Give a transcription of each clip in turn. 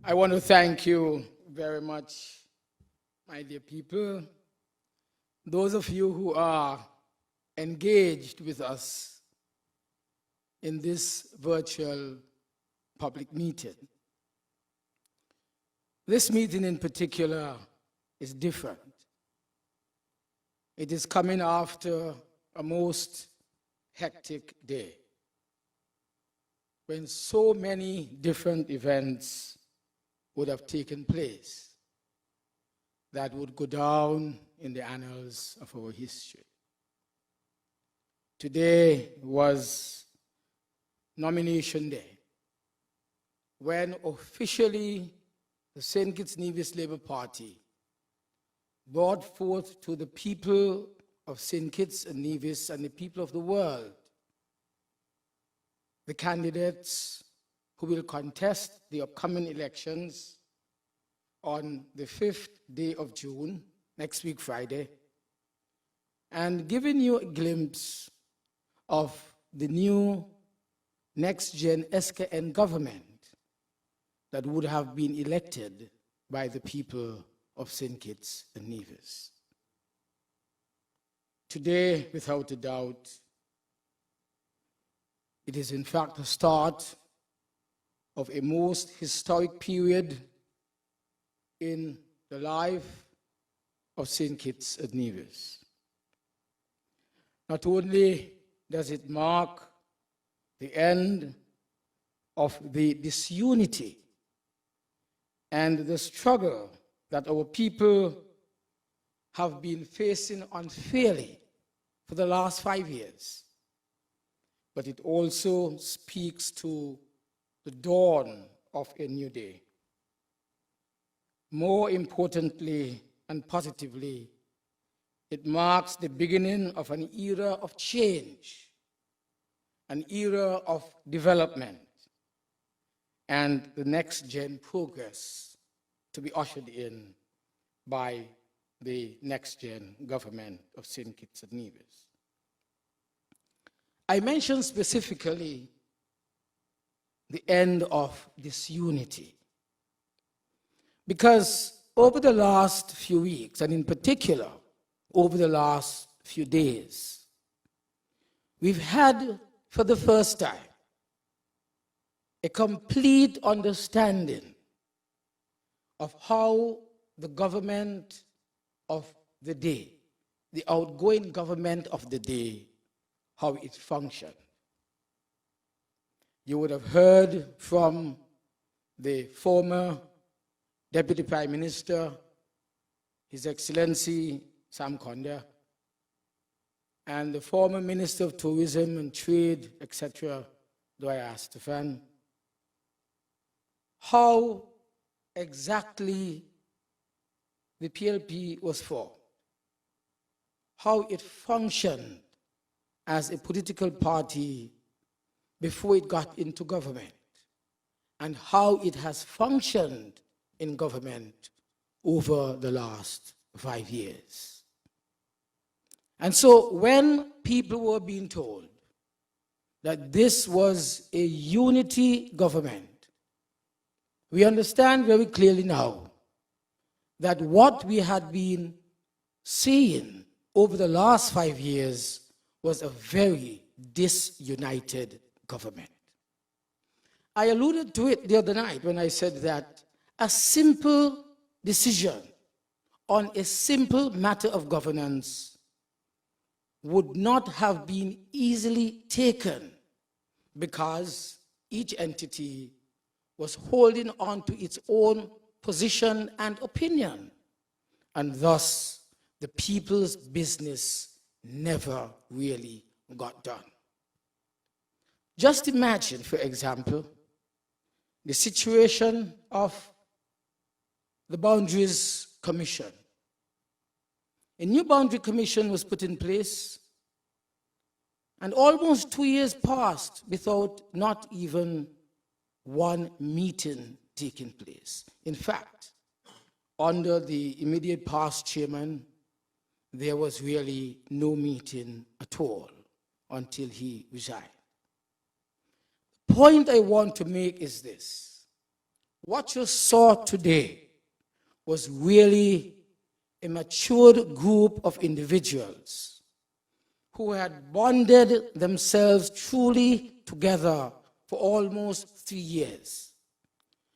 I want to thank you very much, my dear people. Those of you who are engaged with us in this virtual public meeting. This meeting in particular is different. It is coming after a most hectic day when so many different events would have taken place that would go down in the annals of our history. Today was nomination day, when officially the St. Kitts Nevis Labour Party brought forth to the people of St. Kitts and Nevis and the people of the world the candidates who will contest the upcoming elections on the 5th day of June, next week Friday, and giving you a glimpse of the new next-gen SKN government that would have been elected by the people of St. Kitts and Nevis. Today, without a doubt, it is in fact the start of a most historic period in the life of St. Kitts and Nevis. Not only does it mark the end of the disunity and the struggle that our people have been facing unfairly for the last 5 years, but it also speaks to the dawn of a new day. More importantly and positively, it marks the beginning of an era of change, an era of development, and the next-gen progress to be ushered in by the next-gen government of St. Kitts and Nevis. I mentioned specifically the end of disunity because over the last few weeks, and in particular over the last few days, we've had for the first time a complete understanding of how the government of the day, the outgoing government of the day, how it functioned. You would have heard from the former Deputy Prime Minister, His Excellency Sam Konda, and the former Minister of Tourism and Trade, etc., Dwyer Stefan, how exactly the PLP was formed, how it functioned as a political party before it got into government, and how it has functioned in government over the last 5 years. And so when people were being told that this was a unity government, we understand very clearly now that what we had been seeing over the last 5 years was a very disunited government. I alluded to it the other night when I said that a simple decision on a simple matter of governance would not have been easily taken because each entity was holding on to its own position and opinion, and thus the people's business never really got done. Just imagine, for example, the situation of the Boundaries Commission. A new boundary commission was put in place, and almost 2 years passed without not even one meeting taking place. In fact, under the immediate past chairman, there was really no meeting at all until he resigned. The point I want to make is this. What you saw today was really a matured group of individuals who had bonded themselves truly together for almost 3 years,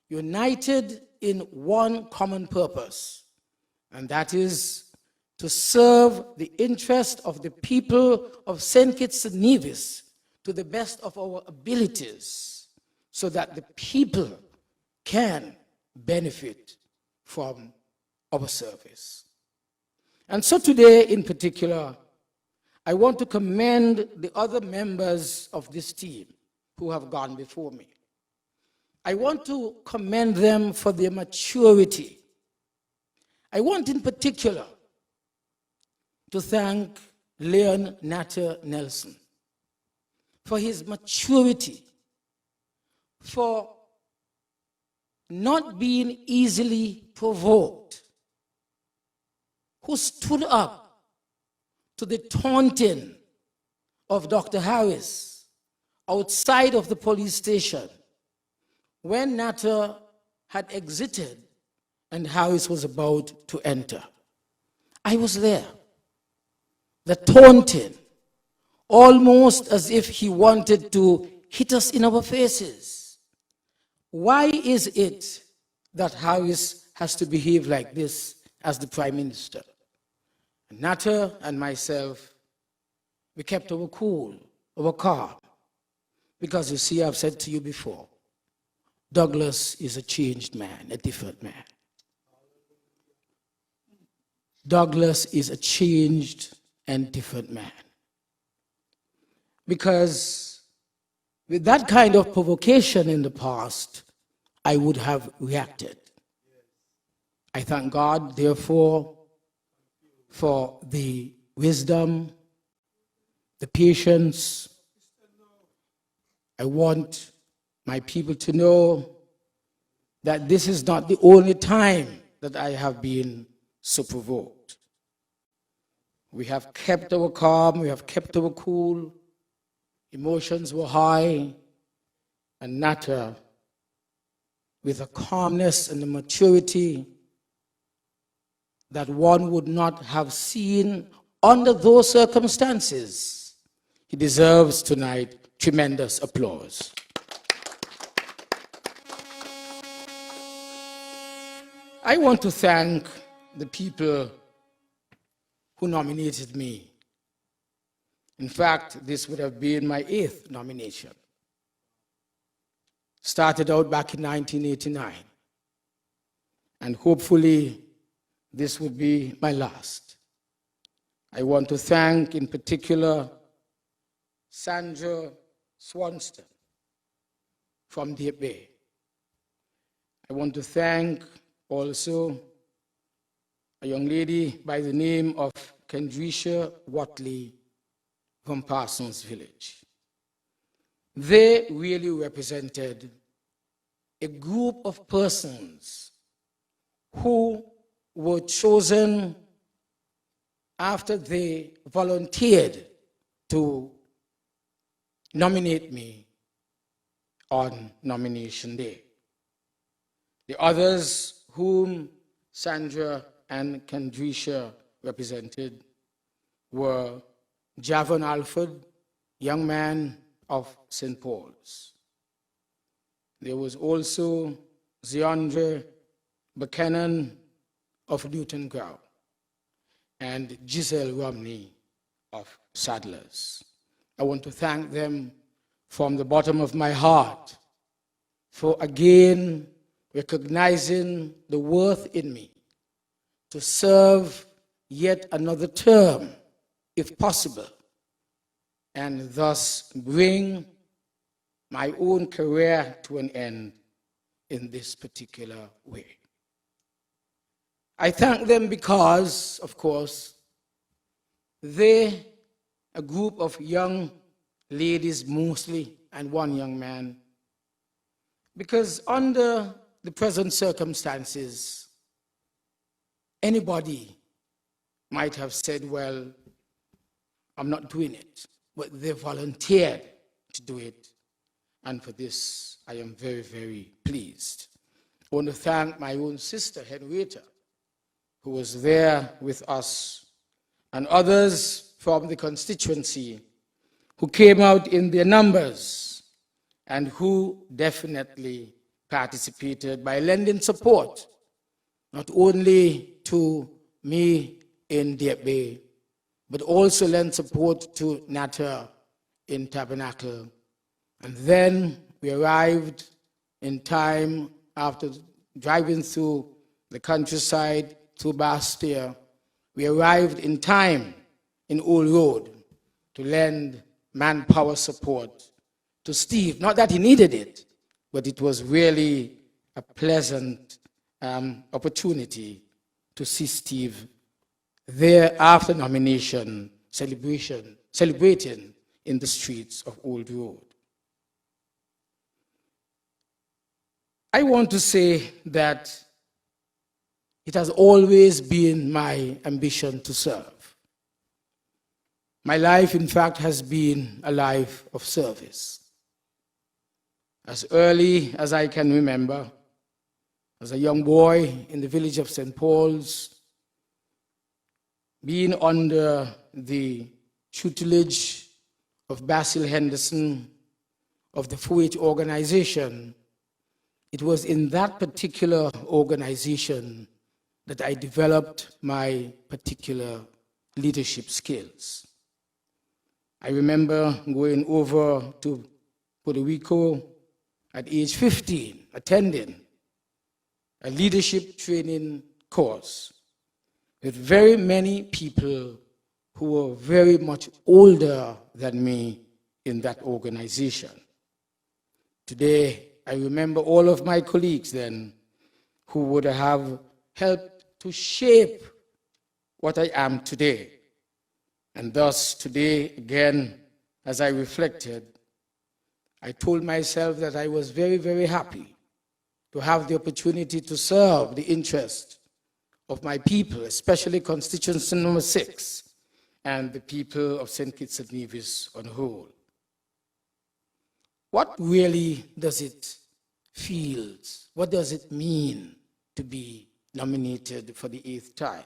united in one common purpose, and that is to serve the interest of the people of St. Kitts and Nevis to the best of our abilities, so that the people can benefit from our service. And so today in particular, I want to commend the other members of this team who have gone before me. I want to commend them for their maturity. I want in particular to thank Leon Natter Nelson for his maturity, for not being easily provoked, who stood up to the taunting of Dr. Harris outside of the police station when Natter had exited and Harris was about to enter. I was there. The taunting, almost as if he wanted to hit us in our faces. Why is it that Harris has to behave like this as the Prime Minister? Natter and myself, we kept our cool, our calm, because you see, I've said to you before, Douglas is a changed man, a different man. Douglas is a changed and different man. Because with that kind of provocation in the past, I would have reacted. I thank God, therefore, for the wisdom, the patience. I want my people to know that this is not the only time that I have been so provoked. We have kept our calm, we have kept our cool, emotions were high, and Natter, with a calmness and a maturity that one would not have seen under those circumstances, he deserves tonight tremendous applause. I want to thank the people who nominated me. In fact, this would have been my 8th nomination. Started out back in 1989, and hopefully this would be my last. I want to thank in particular Sandra Swanston from Deep Bay. I want to thank also a young lady by the name of Kendrisha Watley from Parsons Village. They really represented a group of persons who were chosen after they volunteered to nominate me on nomination day. The others whom Sandra and Kendrisha represented were Javon Alford, young man of St. Paul's. There was also Zeandre Buchanan of Newton Gow, and Giselle Romney of Sadlers. I want to thank them from the bottom of my heart for again recognizing the worth in me to serve yet another term, if possible, and thus bring my own career to an end in this particular way. I thank them because, of course, they, a group of young ladies mostly, and one young man, because under the present circumstances, anybody might have said, well, I'm not doing it, but they volunteered to do it, and for this I am very, very pleased. I want to thank my own sister, Henrietta, who was there with us, and others from the constituency who came out in their numbers and who definitely participated by lending support, not only to me in Deep Bay, but also lend support to Natta in Tabernacle. And then we arrived in time after driving through the countryside, through Bastia. We arrived in time in Old Road to lend manpower support to Steve. Not that he needed it, but it was really a pleasant opportunity to see Steve there after nomination, celebrating in the streets of Old Road. I want to say that it has always been my ambition to serve. My life, in fact, has been a life of service. As early as I can remember, as a young boy in the village of St. Paul's, being under the tutelage of Basil Henderson of the 4-H organization, it was in that particular organization that I developed my particular leadership skills. I remember going over to Puerto Rico at age 15, attending a leadership training course with very many people who were very much older than me in that organization. Today, I remember all of my colleagues then who would have helped to shape what I am today. And thus, today, again, as I reflected, I told myself that I was very, very happy to have the opportunity to serve the interest of my people, especially constituency number 6, and the people of St. Kitts and Nevis on the whole. What really does it feel? What does it mean to be nominated for the 8th time?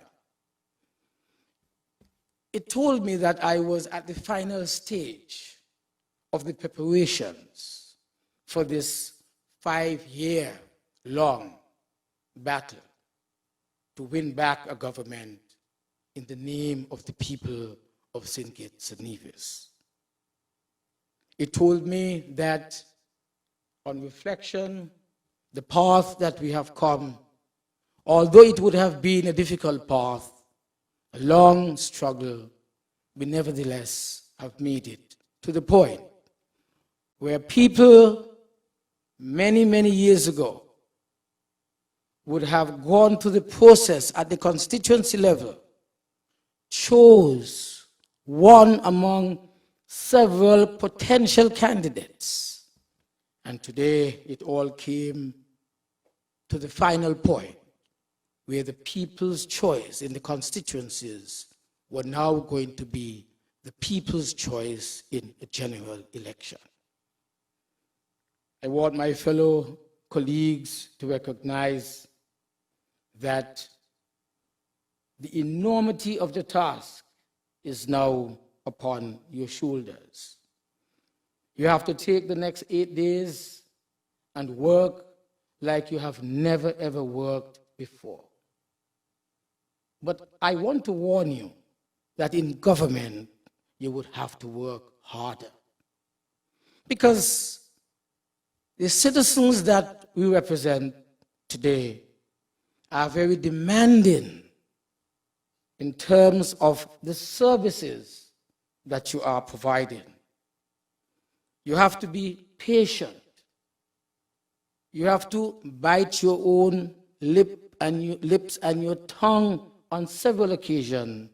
It told me that I was at the final stage of the preparations for this 5-year-long battle to win back a government in the name of the people of St. Kitts and Nevis. It told me that, on reflection, the path that we have come, although it would have been a difficult path, a long struggle, we nevertheless have made it to the point where people many, many years ago would have gone through the process at the constituency level, chose one among several potential candidates, and today it all came to the final point where the people's choice in the constituencies were now going to be the people's choice in a general election. I want my fellow colleagues to recognize that the enormity of the task is now upon your shoulders. You have to take the next 8 days and work like you have never ever worked before. But I want to warn you that in government, you would have to work harder. Because the citizens that we represent today are very demanding in terms of the services that you are providing. You have to be patient. You have to bite your own lips and your tongue on several occasions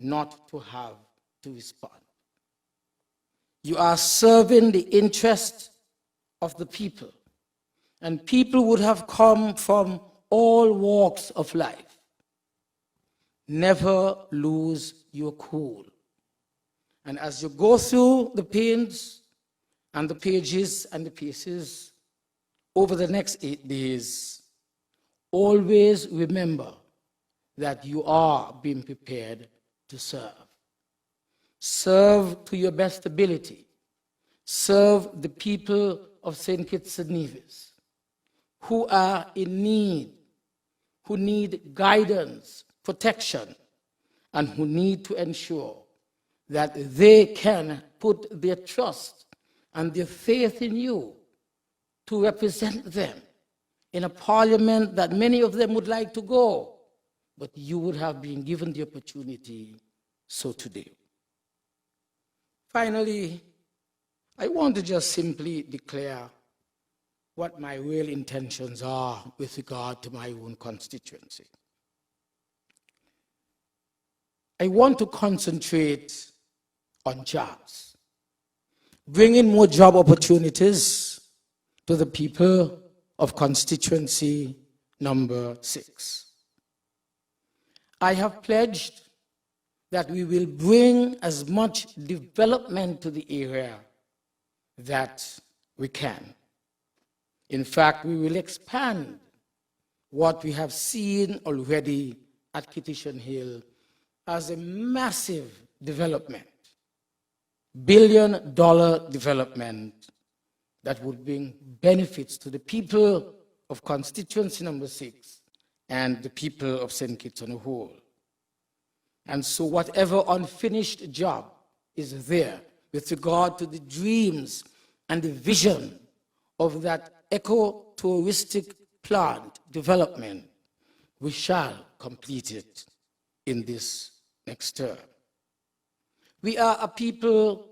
not to have to respond. You are serving the interest of the people, and people would have come from all walks of life. Never lose your cool. And as you go through the pains and the pages and the pieces over the next 8 days, always remember that you are being prepared to serve. Serve to your best ability. Serve the people of St. Kitts and Nevis who are in need, who need guidance, protection, and who need to ensure that they can put their trust and their faith in you to represent them in a parliament that many of them would like to go, but you would have been given the opportunity so to do. Finally, I want to just simply declare what my real intentions are with regard to my own constituency. I want to concentrate on jobs, bringing more job opportunities to the people of constituency number 6. I have pledged that we will bring as much development to the area that we can. In fact, we will expand what we have seen already at Kitishan Hill as a massive development, billion-dollar development that would bring benefits to the people of constituency number 6 and the people of St. Kitts on the whole. And so whatever unfinished job is there with regard to the dreams and the vision of that eco-touristic plant development, we shall complete it in this next term. We are a people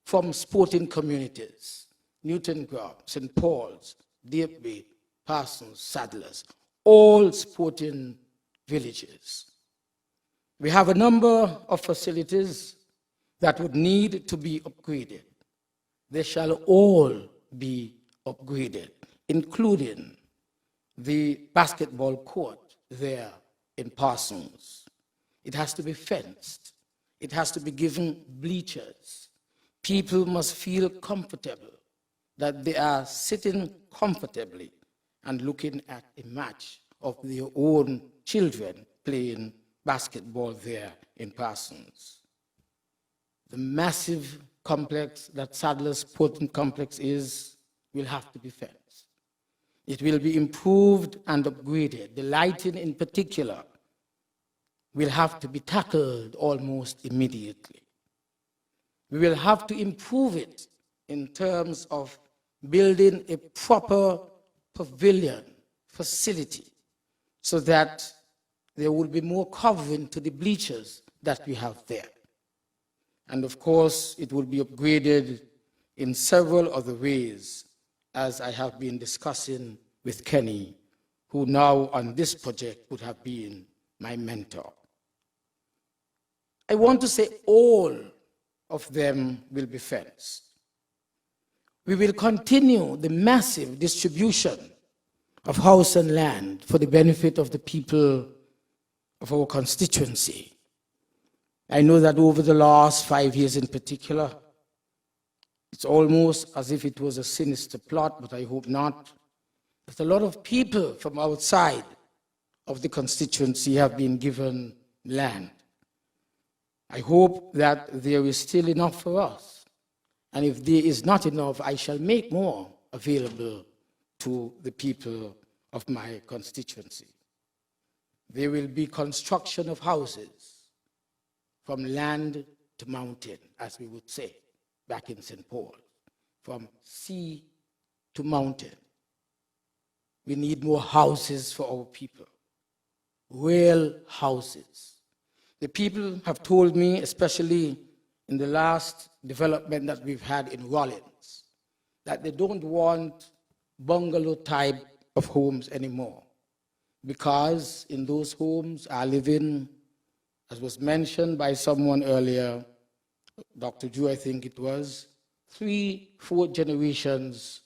from sporting communities, Newton Grove, St. Paul's, Deepby, Parsons, Sadlers, all sporting villages. We have a number of facilities that would need to be upgraded. They shall all be upgraded, including the basketball court there in Parsons. It has to be fenced. It has to be given bleachers. People must feel comfortable, that they are sitting comfortably and looking at a match of their own children playing basketball there in Parsons. The massive complex that Sadler's Sporting Complex is will have to be fenced. It will be improved and upgraded. The lighting in particular will have to be tackled almost immediately. We will have to improve it in terms of building a proper pavilion facility so that there will be more covering to the bleachers that we have there. And of course, it will be upgraded in several other ways, as I have been discussing with Kenny, who now on this project would have been my mentor. I want to say all of them will be fenced. We will continue the massive distribution of house and land for the benefit of the people of our constituency. I know that over the last 5 years in particular, it's almost as if it was a sinister plot, but I hope not. But a lot of people from outside of the constituency have been given land. I hope that there is still enough for us. And if there is not enough, I shall make more available to the people of my constituency. There will be construction of houses from land to mountain, as we would say back in St. Paul, from sea to mountain. We need more houses for our people, real houses. The people have told me, especially in the last development that we've had in Rollins, that they don't want bungalow type of homes anymore, because in those homes are living, as was mentioned by someone earlier, Dr. Ju, I think it was, 3-4 generations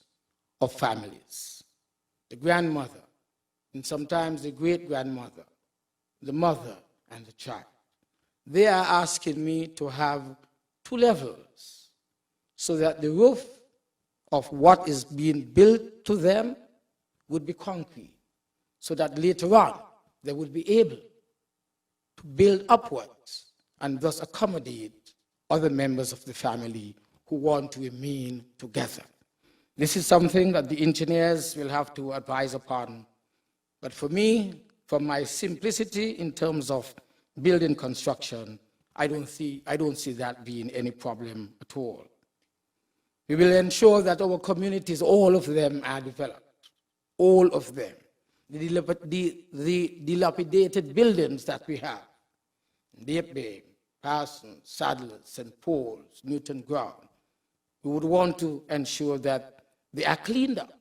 of families. The grandmother, and sometimes the great-grandmother, the mother, and the child. They are asking me to have 2 levels so that the roof of what is being built to them would be concrete, so that later on they would be able to build upwards and thus accommodate other members of the family who want to remain together. This is something that the engineers will have to advise upon. But for me, from my simplicity in terms of building construction, I don't see that being any problem at all. We will ensure that our communities, all of them, are developed. All of them. The dilapidated buildings that we have, Deep Bay, Parsons, Sadler, St. Paul's, Newton Ground, we would want to ensure that they are cleaned up,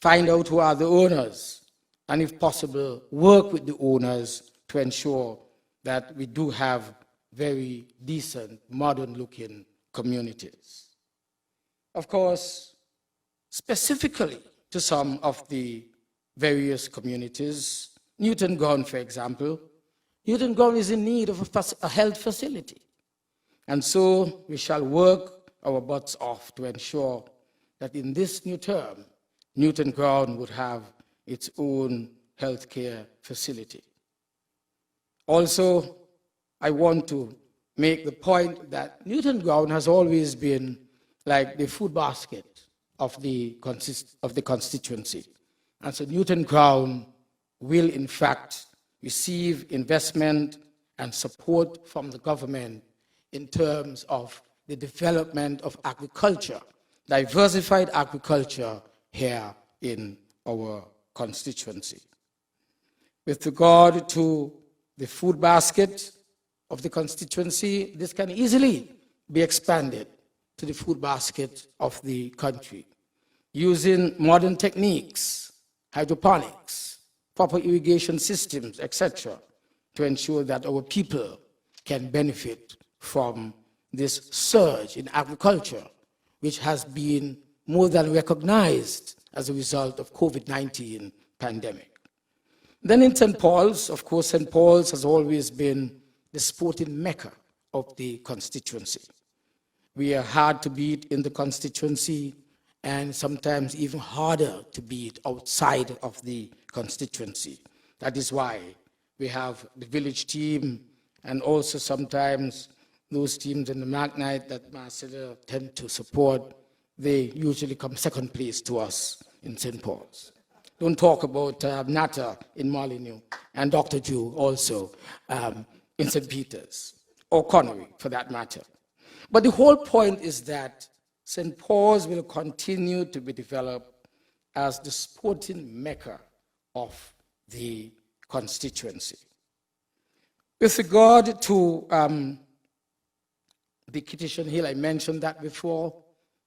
find out who are the owners, and if possible, work with the owners to ensure that we do have very decent, modern-looking communities. Of course, specifically to some of the various communities, Newton Ground, for example, Newton Ground is in need of a health facility. And so we shall work our butts off to ensure that in this new term, Newton Ground would have its own healthcare facility. Also, I want to make the point that Newton Ground has always been like the food basket of the constituency. And so Newton Ground will, in fact, receive investment and support from the government in terms of the development of agriculture, diversified agriculture here in our constituency. With regard to the food basket of the constituency, this can easily be expanded to the food basket of the country using modern techniques, hydroponics, proper irrigation systems, etc., to ensure that our people can benefit from this surge in agriculture, which has been more than recognized as a result of COVID-19 pandemic. Then in St. Paul's, of course, St. Paul's has always been the sporting mecca of the constituency. We are hard to beat in the constituency and sometimes even harder to beat outside of the constituency. That is why we have the village team and also sometimes those teams in the Magnite that Marcella tend to support, they usually come second place to us in St. Paul's. Don't talk about Nata in Molyneux and Dr. Jew also in St. Peter's, or Connery for that matter. But the whole point is that St. Paul's will continue to be developed as the sporting mecca of the constituency. With regard to the Kittitian Hill, I mentioned that before,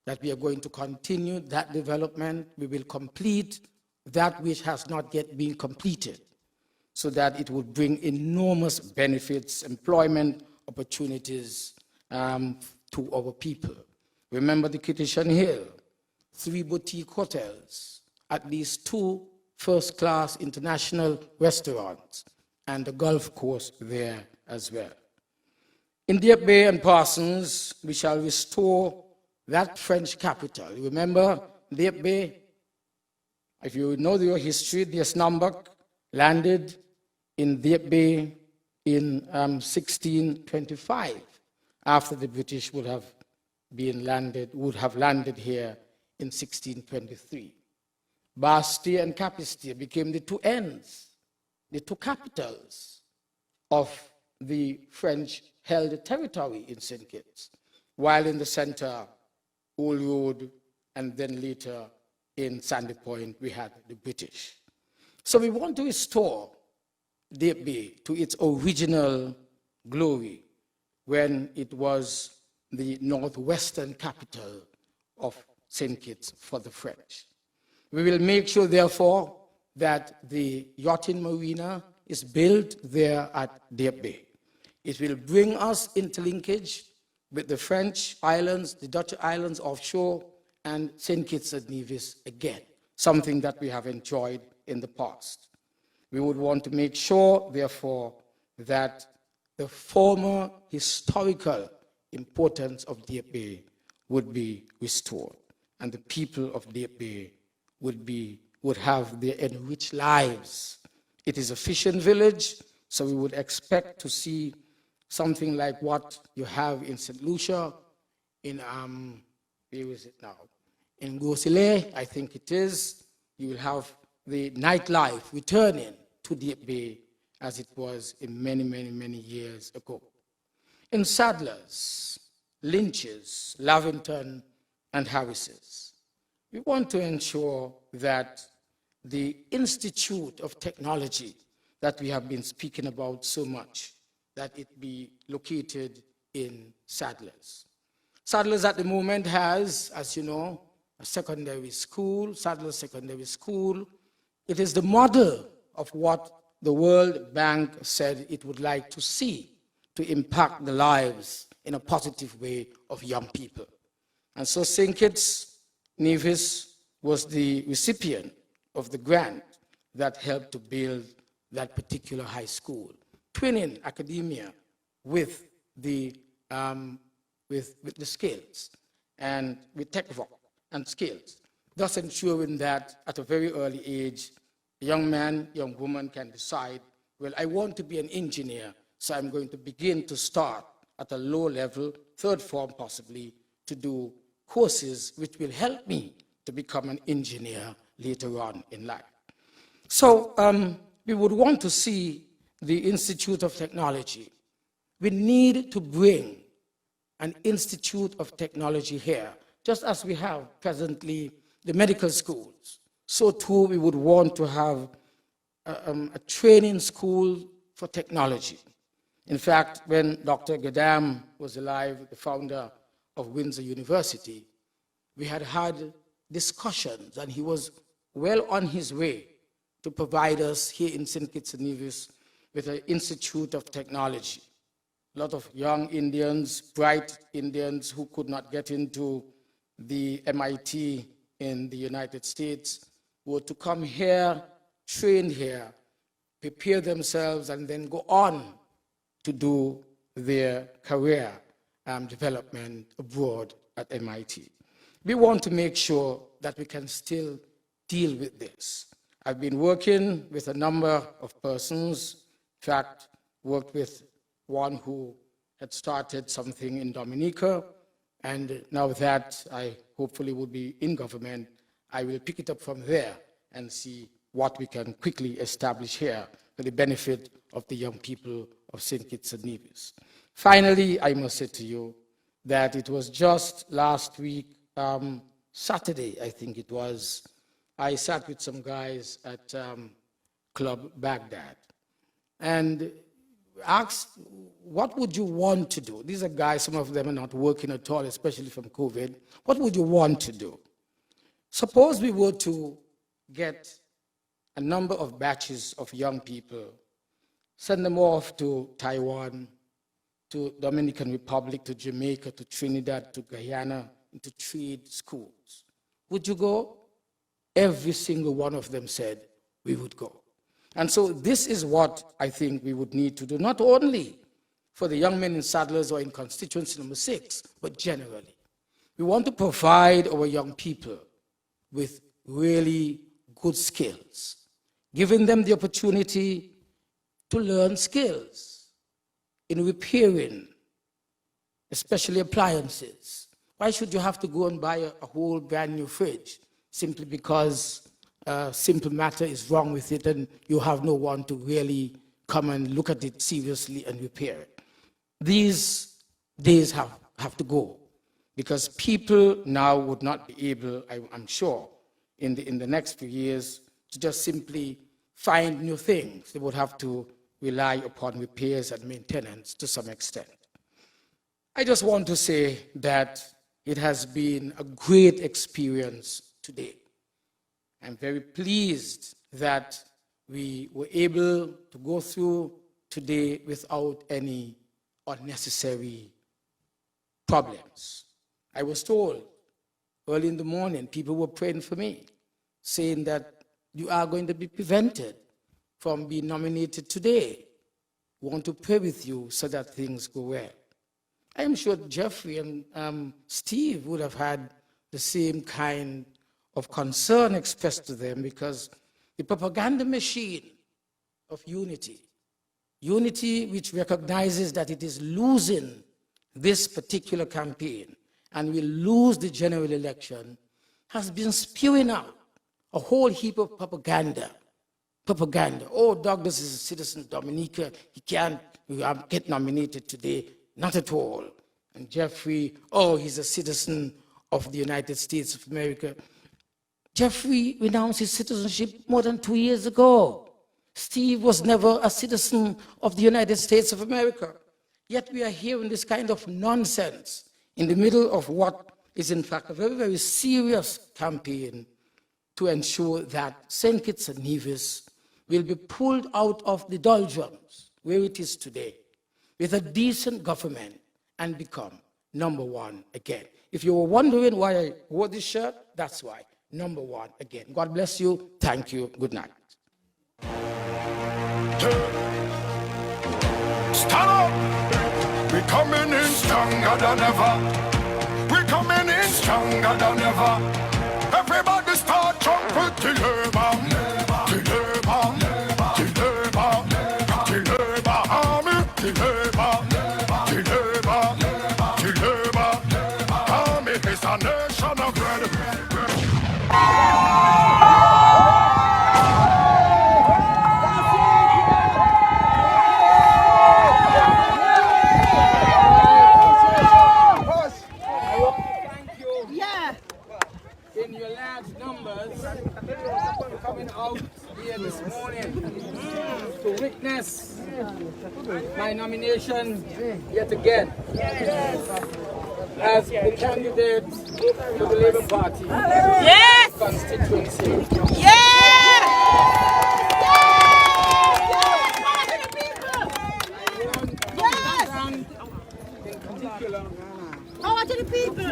that we are going to continue that development. We will complete that which has not yet been completed, so that it will bring enormous benefits, employment opportunities to our people. Remember the Kittitian Hill, 3 boutique hotels, at least 2 first-class international restaurants, and a golf course there as well. In Deep Bay and Parsons, we shall restore that French capital. Remember Deep Bay? If you know your history, the Snambuk landed in Deep Bay in 1625, after the British would have landed here in 1623. Bastia and Capistia became the 2 ends, the 2 capitals of the French-held territory in St. Kitts, while in the center, Old Road, and then later in Sandy Point, we had the British. So we want to restore Deep Bay to its original glory when it was the northwestern capital of St. Kitts for the French. We will make sure, therefore, that the yachting marina is built there at Deep Bay. It will bring us into linkage with the French islands, the Dutch islands offshore, and St. Kitts and Nevis again, something that we have enjoyed in the past. We would want to make sure, therefore, that the former historical importance of Deep Bay would be restored, and the people of Deep Bay would have their enriched lives It is a fishing village, so we would expect to see something like what you have in St. Lucia, in, where is it now? In Gosile, I think it is. You will have the nightlife returning to Deep Bay as it was in many, many, many years ago. In Sadlers, Lynches, Lavington, and Harris's, we want to ensure that the Institute of Technology that we have been speaking about so much, that it be located in Sadlers. Sadlers at the moment has, as you know, a secondary school, Sadlers Secondary School. It is the model of what the World Bank said it would like to see to impact the lives in a positive way of young people. And so St. Kitts Nevis was the recipient of the grant that helped to build that particular high school, twinning academia with the skills and with tech and skills, thus ensuring that at a very early age, a young man, young woman can decide, well, I want to be an engineer, so I'm going to begin to start at a low level, third form possibly, to do courses which will help me to become an engineer later on in life. So we would want to see the Institute of Technology. We need to bring an Institute of Technology here, just as we have presently the medical schools. So too we would want to have a training school for technology. In fact, when Dr. Gadam was alive, the founder of Windsor University, we had discussions, and he was well on his way to provide us here in St. Kitts and Nevis with an Institute of Technology. A lot of young Indians, bright Indians who could not get into the MIT in the United States were to come here, train here, prepare themselves, and then go on to do their career development abroad at MIT. We want to make sure that we can still deal with this. I've been working with a number of persons, in fact, worked with one who had started something in Dominica, and now that I hopefully will be in government, I will pick it up from there and see what we can quickly establish here for the benefit of the young people of St. Kitts and Nevis. Finally, I must say to you that it was just last week, Saturday, I think it was, I sat with some guys at Club Baghdad and asked, what would you want to do? These are guys, some of them are not working at all, especially from COVID. What would you want to do? Suppose we were to get a number of batches of young people, send them off to Taiwan, to Dominican Republic, to Jamaica, to Trinidad, to Guyana, into trade schools. Would you go? Every single one of them said, we would go. And so this is what I think we would need to do, not only for the young men in Sadlers or in constituency number 6, but generally. We want to provide our young people with really good skills, giving them the opportunity to learn skills in repairing, especially appliances. Why should you have to go and buy a whole brand new fridge simply because simple matter is wrong with it and you have no one to really come and look at it seriously and repair it? These days have to go, because people now would not be able, I'm sure, in the next few years to just simply find new things. They would have to rely upon repairs and maintenance to some extent. I just want to say that it has been a great experience today. I'm very pleased that we were able to go through today without any unnecessary problems. I was told early in the morning, people were praying for me, saying that you are going to be prevented from being nominated today. We want to pray with you so that things go well. I am sure Jeffrey and Steve would have had the same kind of concern expressed to them, because the propaganda machine of unity. Unity which recognizes that it is losing this particular campaign and will lose the general election, has been spewing out a whole heap of propaganda. Oh, Douglas is a citizen of Dominica. He can't get nominated today. Not at all. And Jeffrey, oh, he's a citizen of the United States of America. Jeffrey renounced his citizenship more than 2 years ago. Steve was never a citizen of the United States of America. Yet we are hearing this kind of nonsense in the middle of what is in fact a very, very serious campaign to ensure that St. Kitts and Nevis will be pulled out of the doldrums where it is today with a decent government and become number one again. If you were wondering why I wore this shirt, that's why. Number one again. God bless you. Thank you. Good night. Stand up! We're coming in stronger than ever. We're coming in stronger than ever. Everybody start jumping till Labour, till Labour, till Labour, till Labour army, till Labour, till Labour, till Labour. Army is a nation of red. In your large numbers coming out here this morning to witness my nomination yet again as the candidate to the Labour Party constituency. In particular, power to the people.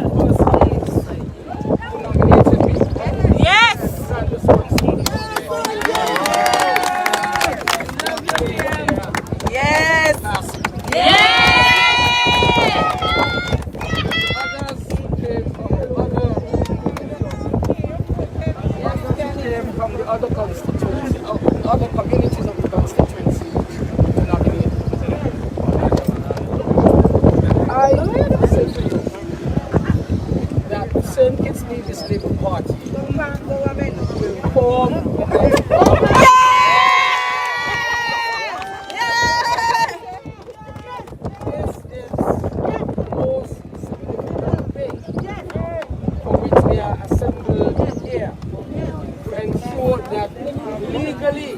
From the other constituency, other communities of the constituency to nominate. I say to you that the St. Kitts Nevis Labour Party will form This is the most significant thing for which we are assembled here. Ensure that legally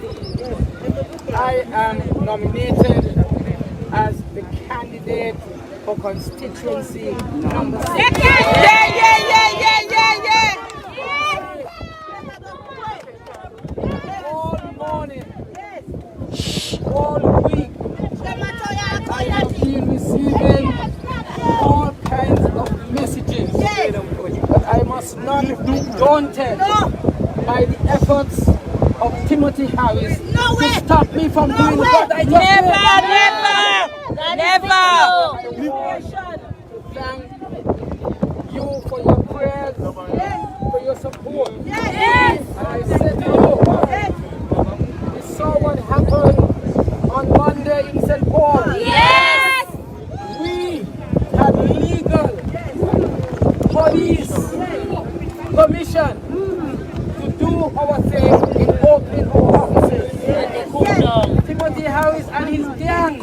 I am nominated as the candidate for constituency number 6. All morning, all week, I have been receiving all kinds of messages, but I must not be daunted by the efforts of Timothy Harris to stop me from doing what I just did. Thank you for your prayers, for your support. And I said to you, we saw what happened on Monday in St. Paul. We had legal police permission to do our thing in opening our offices. Timothy Harris and his gang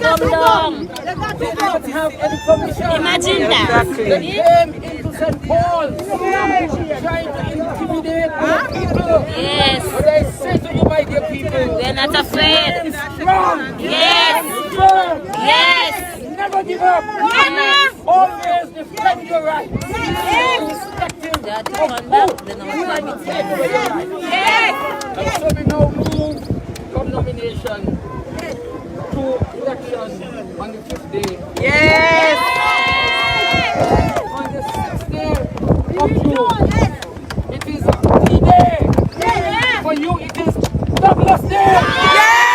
they didn't have any permission. Imagine that. They came into St. Paul trying to intimidate our people. But I say to you, my dear people, We're not afraid. it's strong. Strong. Never give up. Always defend your rights. Irrespective of who might take away your rights. And so we now move from nomination to election on the 5th day. On the 6th day of June. It is D-Day. For you, it is Douglas Day.